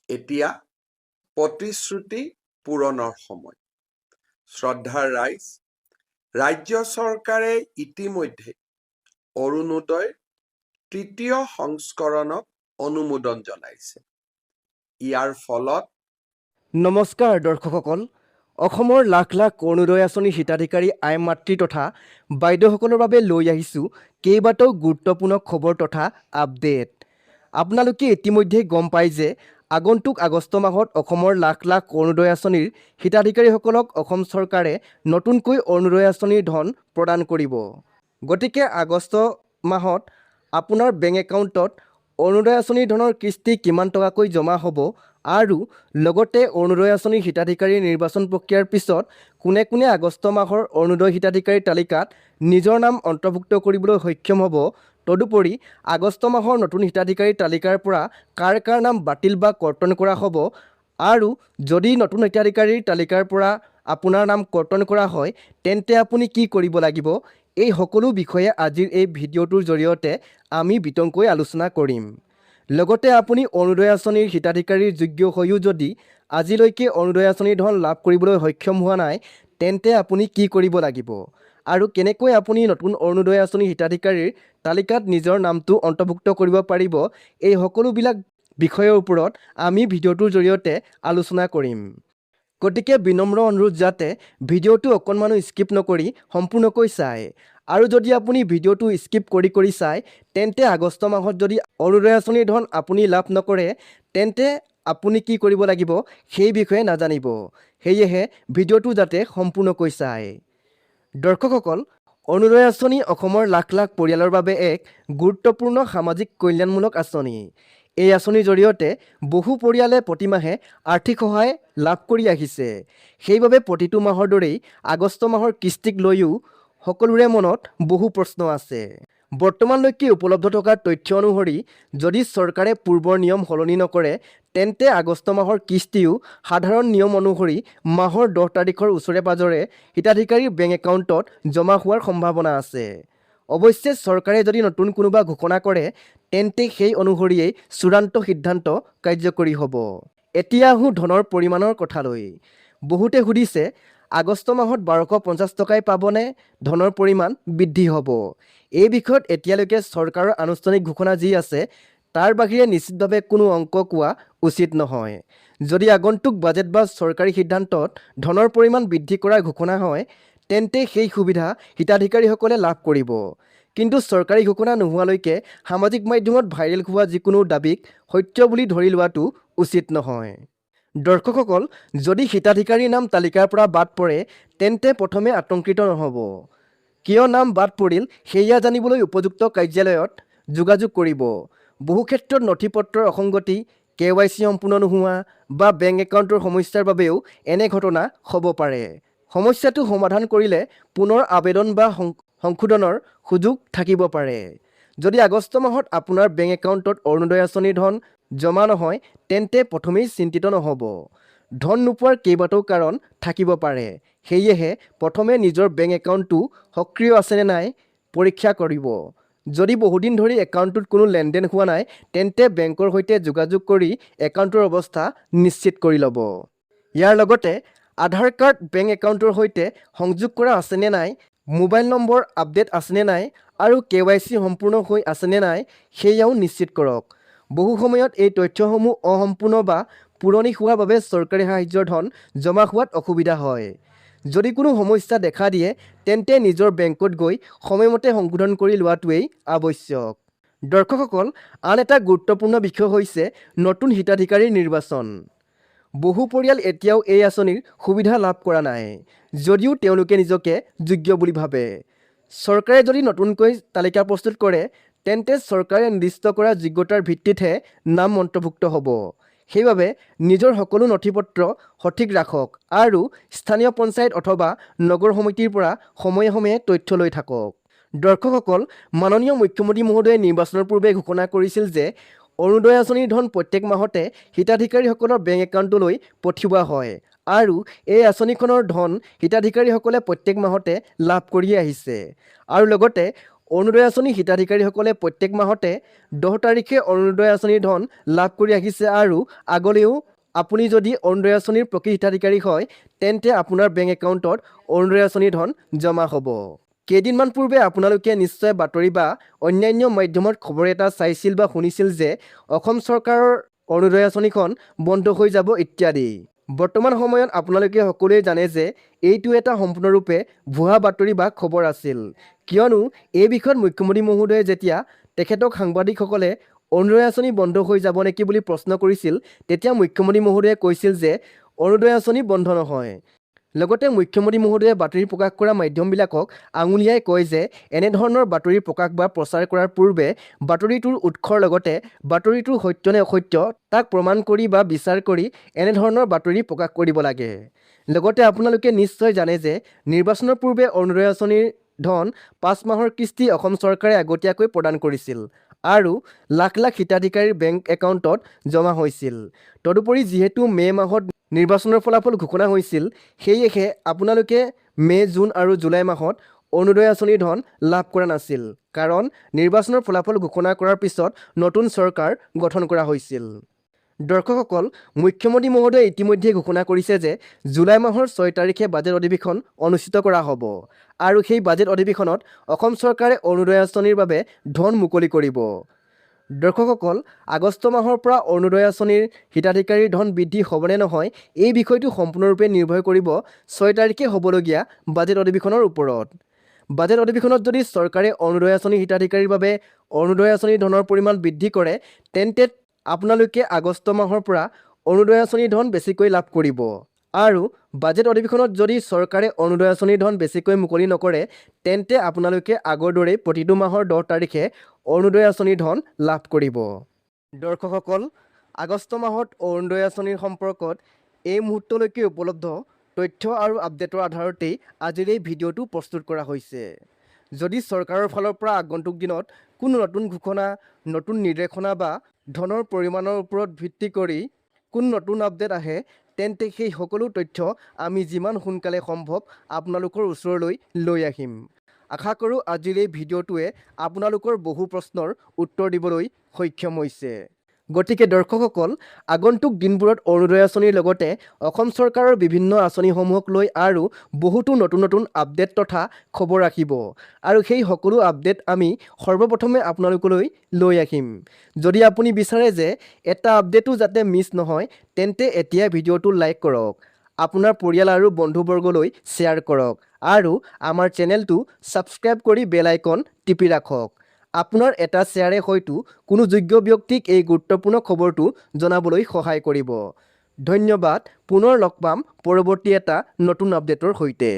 এতিয়া প্ৰতিশ্ৰুতি পূৰণৰ সময়। শ্ৰদ্ধাৰ ৰাইজ, ৰাজ্য চৰকাৰে ইতিমধ্যে অৰুণোদয় তৃতীয় সংস্কৰণক অনুমোদন জনাইছে। ইয়াৰ ফলত নমস্কাৰ দৰ্শকসকল, অসমৰ লাখ লাখ অৰুণোদয় আঁচনিৰ হিতাধিকাৰী আই মাতৃ তথা বাইদেউসকলৰ বাবে লৈ আহিছোঁ কেইবাটাও গুৰুত্বপূৰ্ণ খবৰ তথা আপডেট। আপোনালোকে ইতিমধ্যে গম পায় যে আগন্তুক আগষ্ট মাহত অসমৰ লাখ লাখ অৰুণোদয় আঁচনিৰ হিতাধিকাৰীসকলক অসম চৰকাৰে নতুনকৈ অৰুণোদয় আঁচনিৰ ধন প্ৰদান কৰিব। গতিকে আগষ্ট মাহত আপোনাৰ বেংক একাউণ্টত অৰুণোদয় আঁচনিৰ ধনৰ কিস্তি কিমান টকাকৈ জমা হ'ব আৰু লগতে অৰুণোদয় আঁচনিৰ হিতাধিকাৰীৰ নিৰ্বাচন প্ৰক্ৰিয়াৰ পিছত কোনে কোনে আগষ্ট মাহৰ অৰুণোদয় হিতাধিকাৰীৰ তালিকাত নিজৰ নাম অন্তৰ্ভুক্ত কৰিবলৈ সক্ষম হ'ব, তদুপৰি আগষ্ট মাহৰ নতুন হিতাধিকাৰীৰ তালিকাৰ পৰা কাৰ কাৰ নাম বাতিল বা কৰ্তন কৰা হ'ব আৰু যদি নতুন হিতাধিকাৰীৰ তালিকাৰ পৰা আপোনাৰ নাম কৰ্তন কৰা হয় তেন্তে আপুনি কি কৰিব লাগিব, এই সকলো বিষয়ে আজিৰ এই ভিডিঅ'টোৰ জৰিয়তে আমি বিতংকৈ আলোচনা কৰিম। লগতে আপুনি অৰুণোদয় আঁচনিৰ হিতাধিকাৰীৰ যোগ্য হৈও যদি আজিলৈকে অৰুণোদয় আঁচনিৰ ধন লাভ কৰিবলৈ সক্ষম হোৱা নাই তেন্তে আপুনি কি কৰিব লাগিব আৰু কেনেকৈ আপুনি নতুন অৰুণোদয় আঁচনিৰ হিতাধিকাৰীৰ তালিকাত নিজৰ নামটো অন্তৰ্ভুক্ত কৰিব পাৰিব, এই সকলোবিলাক বিষয়ৰ ওপৰত আমি ভিডিঅ'টোৰ জৰিয়তে আলোচনা কৰিম। গতিকে বিনম্ৰ অনুৰোধ যাতে ভিডিঅ'টো অকণমানো স্কিপ নকৰি সম্পূৰ্ণকৈ চায়। আৰু যদি আপুনি ভিডিঅ'টো স্কিপ কৰি চায় তেন্তে আগষ্ট মাহত যদি অৰুণোদয় আঁচনিৰ ধন আপুনি লাভ নকৰে তেন্তে আপুনি কি কৰিব লাগিব সেই বিষয়ে নাজানিব। সেয়েহে ভিডিঅ'টো যাতে সম্পূৰ্ণকৈ চায়। দৰ্শকসকল, অৰুণোদয় আঁচনি অসমৰ লাখ লাখ পৰিয়ালৰ বাবে এক গুৰুত্বপূৰ্ণ সামাজিক কল্যাণমূলক আঁচনি। এই আঁচনিৰ জৰিয়তে বহু পৰিয়ালে প্ৰতিমাহে আৰ্থিক সহায় লাভ কৰি আহিছে। সেইবাবে প্ৰতিটো মাহৰ দৰেই আগষ্ট মাহৰ কিস্তিক লৈও সকলোৰে মনত বহু প্ৰশ্ন আছে। বৰ্তমানলৈকে উপলব্ধ থকা তথ্য অনুসৰি যদি চৰকাৰে পূৰ্বৰ নিয়ম সলনি নকৰে তেন্তে আগষ্ট মাহৰ কিস্তিও সাধাৰণ নিয়ম অনুসৰি মাহৰ 10 তাৰিখৰ ওচৰে পাজৰে হিতাধিকাৰীৰ বেংক একাউণ্টত জমা হোৱাৰ সম্ভাৱনা আছে। অৱশ্যে চৰকাৰে যদি নতুন কোনোবা ঘোষণা কৰে তেন্তে সেই অনুসৰিয়েই চূড়ান্ত সিদ্ধান্ত কাৰ্যকৰী হ'ব। এতিয়া আহোঁ ধনৰ পৰিমাণৰ কথালৈ। বহুতে সুধিছে আগষ্ট মাহত 1250 টকাই পাবনে, ধনৰ পৰিমাণ বৃদ্ধি হ'ব? এই বিষয়ত এতিয়ালৈকে চৰকাৰৰ আনুষ্ঠানিক ঘোষণা যি আছে তাৰ বাহিৰে নিশ্চিতভাৱে কোনো অংক কোৱা উচিত নহয়। যদি আগন্তুক বাজেট বা চৰকাৰী সিদ্ধান্তত ধনৰ পৰিমাণ বৃদ্ধি কৰাৰ ঘোষণা হয় তেন্তে সেই সুবিধা হিতাধিকাৰীসকলে লাভ কৰিব। কিন্তু চৰকাৰী ঘোষণা নোহোৱালৈকে সামাজিক মাধ্যমত ভাইৰেল হোৱা যিকোনো দাবীক সত্য বুলি ধৰি লোৱাটো উচিত নহয়। দৰ্শকসকল, যদি হিতাধিকাৰীৰ নাম তালিকাৰ পৰা বাদ পৰে তেন্তে প্ৰথমে আতংকিত নহ'ব। কিয় নাম বাদ পৰিল সেয়া জানিবলৈ উপযুক্ত কাৰ্যালয়ত যোগাযোগ কৰিব। বহু ক্ষেত্ৰত নথি পত্ৰৰ অসংগতি, KYC সম্পূৰ্ণ নোহোৱা বা বেংক একাউণ্টৰ সমস্যাৰ বাবেও এনে ঘটনা হ'ব পাৰে। সমস্যাটো সমাধান কৰিলে পুনৰ আবেদন বা সংশোধনৰ সুযোগ থাকিব পাৰে। যদি আগষ্ট মাহত আপোনাৰ বেংক একাউণ্টত অৰুণোদয় আঁচনিৰ ধন জমা নহয় তেন্তে প্ৰথমেই চিন্তিত নহ'ব। ধন নোপোৱাৰ কেইবাটাও কাৰণ থাকিব পাৰে। সেয়েহে প্ৰথমে নিজৰ বেংক একাউণ্টটো সক্ৰিয় আছেনে নাই পৰীক্ষা কৰিব। যদি বহুদিন ধৰি একাউণ্টটোত কোনো লেনদেন হোৱা নাই তেন্তে বেংকৰ সৈতে যোগাযোগ কৰি একাউণ্টৰ অৱস্থা নিশ্চিত কৰি ল'ব। ইয়াৰ লগতে আধাৰ কাৰ্ড বেংক একাউণ্টৰ সৈতে সংযোগ কৰা আছেনে নাই, মোবাইল নম্বৰ আপডেট আছেনে নাই আৰু KYC সম্পূৰ্ণ হৈ আছেনে নাই সেয়াও নিশ্চিত কৰক। বহু সময়ত এই তথ্যসমূহ অসম্পূৰ্ণ বা পুৰণি হোৱাৰ বাবে চৰকাৰী সাহায্যৰ ধন জমা হোৱাত অসুবিধা হয়। যদি কোনো সমস্যা দেখা দিয়ে তেন্তে নিজৰ বেংকত গৈ সময়মতে সংশোধন কৰি লোৱাটোৱেই আৱশ্যক। দৰ্শকসকল, আন এটা গুৰুত্বপূৰ্ণ বিষয় হৈছে নতুন হিতাধিকাৰীৰ নিৰ্বাচন। বহু পৰিয়াল এতিয়াও এই আঁচনিৰ সুবিধা লাভ কৰা নাই যদিও তেওঁলোকে নিজকে যোগ্য বুলি ভাবে। চৰকাৰে যদি নতুনকৈ তালিকা প্ৰস্তুত কৰে তেন্তে চৰকাৰে নিৰ্দিষ্ট কৰা যোগ্যতাৰ ভিত্তিতহে নাম অন্তৰ্ভুক্ত হ'ব। সেইবাবে নিজৰ সকলো নথিপত্ৰ সঠিক ৰাখক আৰু স্থানীয় পঞ্চায়ত অথবা নগৰ সমিতিৰ পৰা সময়ে সময়ে তথ্য লৈ থাকক। দৰ্শকসকল, মাননীয় মুখ্যমন্ত্ৰী মহোদয়ে নিৰ্বাচনৰ পূৰ্বে ঘোষণা কৰিছিল যে অৰুণোদয় আঁচনিৰ ধন প্ৰত্যেক মাহতে হিতাধিকাৰীসকলৰ বেংক একাউণ্টলৈ পঠিওৱা হয় আৰু এই আঁচনিখনৰ ধন হিতাধিকাৰীসকলে প্ৰত্যেক মাহতে লাভ কৰি আহিছে। আৰু লগতে অৰুণোদয় আঁচনি হিতাধিকাৰীসকলে প্ৰত্যেক মাহতে 10 তাৰিখে অৰুণোদয় আঁচনিৰ ধন লাভ কৰি আহিছে আৰু আগলৈও আপুনি যদি অৰুণোদয় আঁচনিৰ প্ৰকৃত হিতাধিকাৰী হয় তেন্তে আপোনাৰ বেংক একাউণ্টত অৰুণোদয় আঁচনিৰ ধন জমা হ'ব। কেইদিনমান পূৰ্বে আপোনালোকে নিশ্চয় বাতৰি বা অন্যান্য মাধ্যমত খবৰ এটা চাইছিল বা শুনিছিল যে অসম চৰকাৰৰ অৰুণোদয় আঁচনিখন বন্ধ হৈ যাব ইত্যাদি। বৰ্তমান সময়ত আপোনালোকে সকলোৱে জানে যে এইটো এটা সম্পূৰ্ণৰূপে ভুৱা বাতৰি বা খবৰ আছিল, কিয়নো এই বিষয়ত মুখ্যমন্ত্ৰী মহোদয়ে যেতিয়া তেখেতক সাংবাদিকসকলে অৰুণোদয় আঁচনি বন্ধ হৈ যাব নেকি বুলি প্ৰশ্ন কৰিছিল তেতিয়া মুখ্যমন্ত্ৰী মহোদয়ে কৈছিল যে অৰুণোদয় আঁচনি বন্ধ নহয়। লগতে মুখ্যমন্ত্ৰী মহোদয়ে বাতৰি প্ৰকাশ কৰা মাধ্যমবিলাকক আঙুলিয়াই কয় যে এনেধৰণৰ বাতৰি প্ৰকাশ বা প্ৰচাৰ কৰাৰ পূৰ্বে বাতৰিটোৰ উৎসৰ লগতে বাতৰিটোৰ সত্য নে অসত্য তাক প্ৰমাণ কৰি বা বিচাৰ কৰি এনেধৰণৰ বাতৰি প্ৰকাশ কৰিব লাগে। লগতে আপোনালোকে নিশ্চয় জানে যে নিৰ্বাচনৰ পূৰ্বে অৰুণোদয় আঁচনিৰ ধন 5 মাহৰ কিস্তি অসম চৰকাৰে আগতীয়াকৈ প্ৰদান কৰিছিল আৰু লাখ লাখ হিতাধিকাৰীৰ বেংক একাউণ্টত জমা হৈছিল। তদুপৰি যিহেতু মে' মাহত নিৰ্বাচনৰ ফলাফল ঘোষণা হৈছিল, সেয়েহে আপোনালোকে মে', জুন আৰু জুলাই মাহত অৰুণোদয় আঁচনিৰ ধন লাভ কৰা নাছিল, কাৰণ নিৰ্বাচনৰ ফলাফল ঘোষণা কৰাৰ পিছত নতুন চৰকাৰ গঠন কৰা হৈছিল। দৰ্শকসকল, মুখ্যমন্ত্ৰী মহোদয়ে ইতিমধ্যে ঘোষণা কৰিছে যে জুলাই মাহৰ 6 তাৰিখে বাজেট অধিৱেশন অনুষ্ঠিত কৰা হ'ব আৰু সেই বাজেট অধিৱেশনত অসম চৰকাৰে অৰুণোদয় আঁচনিৰ বাবে ধন মুকলি কৰিব। দৰ্শকসকল, আগষ্ট মাহৰ পৰা অৰুণোদয় আঁচনিৰ হিতাধিকাৰীৰ ধন বৃদ্ধি হ'বনে নহয় এই বিষয়টো সম্পূৰ্ণৰূপে নিৰ্ভৰ কৰিব 6 তাৰিখে হ'বলগীয়া বাজেট অধিৱেশনৰ ওপৰত। বাজেট অধিৱেশনত যদি চৰকাৰে অৰুণোদয় আঁচনিৰ হিতাধিকাৰীৰ বাবে অৰুণোদয় আঁচনিৰ ধনৰ পৰিমাণ বৃদ্ধি কৰে তেন্তে আপোনালোকে আগষ্ট মাহৰ পৰা অৰুণোদয় আঁচনিৰ ধন বেছিকৈ লাভ কৰিব আৰু বাজেট অধিৱেশনত যদি চৰকাৰে অৰুণোদয় আঁচনিৰ ধন বেছিকৈ মুকলি নকৰে তেন্তে আপোনালোকে আগৰ দৰেই প্ৰতিটো মাহৰ 10 তাৰিখে অৰুণোদয় আঁচনিৰ ধন লাভ কৰিব। দৰ্শকসকল, আগষ্ট মাহত অৰুণোদয় আঁচনিৰ সম্পৰ্কত এই মুহূৰ্তলৈকে উপলব্ধ তথ্য আৰু আপডেটৰ আধাৰতেই আজিৰ এই ভিডিঅ'টো প্ৰস্তুত কৰা হৈছে। যদি চৰকাৰৰ ফালৰ পৰা আগন্তুক দিনত কোনো নতুন ঘোষণা, নতুন নিৰ্দেশনা বা ধনৰ পৰিমাণৰ ওপৰত ভিত্তি কৰি কোনো নতুন আপডেট আহে তেন্তে সেই সকলো তথ্য আমি যিমান সোনকালে সম্ভৱ আপোনালোকৰ ওচৰলৈ লৈ আহিম। আশা কৰোঁ আজিৰ এই ভিডিঅ'টোৱে আপোনালোকৰ বহু প্ৰশ্নৰ উত্তৰ দিবলৈ সক্ষম হৈছে। গতিকে দৰ্শকসকল, আগন্তুক দিনবোৰত অৰুণোদয় আঁচনিৰ লগতে অসম চৰকাৰৰ বিভিন্ন আঁচনিসমূহক লৈ আৰু বহুতো নতুন নতুন আপডেট তথা খবৰ ৰাখিব আৰু সেই সকলো আপডেট আমি সৰ্বপ্ৰথমে আপোনালোকলৈ লৈ আহিম। যদি আপুনি বিচাৰে যে এটা আপডেটো যাতে মিছ নহয় তেন্তে এতিয়া ভিডিঅ'টো লাইক কৰক, আপোনাৰ পৰিয়াল আৰু বন্ধুবৰ্গলৈ শ্বেয়াৰ কৰক আৰু আমাৰ চেনেলটো ছাবস্ক্ৰাইব কৰি বেল আইকন টিপি ৰাখক। আপোনাৰ এটা শ্বেয়াৰে হয়তো কোনো যোগ্য ব্যক্তিক এই গুৰুত্বপূৰ্ণ খবৰটো জনাবলৈ সহায় কৰিব। ধন্যবাদ। পুনৰ লগ পাম পৰৱৰ্তী এটা নতুন আপডেটৰ সৈতে।